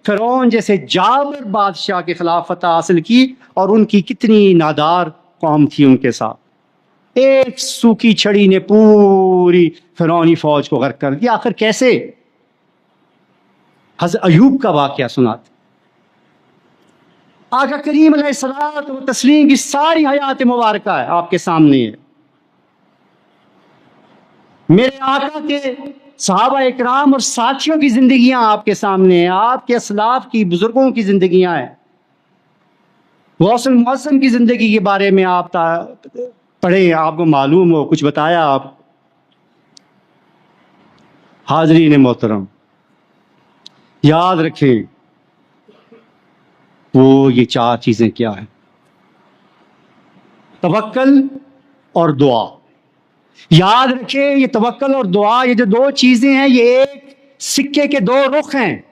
फिरौन जैसे जाबिर बादशाह के खिलाफ फतह हासिल की, और उनकी कितनी नादार कौम थी उनके साथ। एक सूखी छड़ी ने पूरी फिरौनी फौज को गर्क कर दिया। आखिर कैसे? हज़रत अयूब का वाकया सुनाते। आका करीम अलैहिस्सलात व तस्लीम की सारी हयात मुबारक है आपके सामने है। मेरे आका के सहाबा इकराम और साथियों की जिंदगियां आपके सामने हैं, आपके असलाफ की, बुजुर्गों की जिंदगियां हैं। गौसुल मुअज़्ज़म की जिंदगी के बारे में आप पढ़े, आपको मालूम हो, कुछ बताया आप। हाज़रीन मोहतरम, याद रखें वो ये चार चीजें क्या है? तवक्कल और दुआ। याद रखें, ये तवक्कल और दुआ, ये जो दो चीजें हैं, ये एक सिक्के के दो रुख हैं।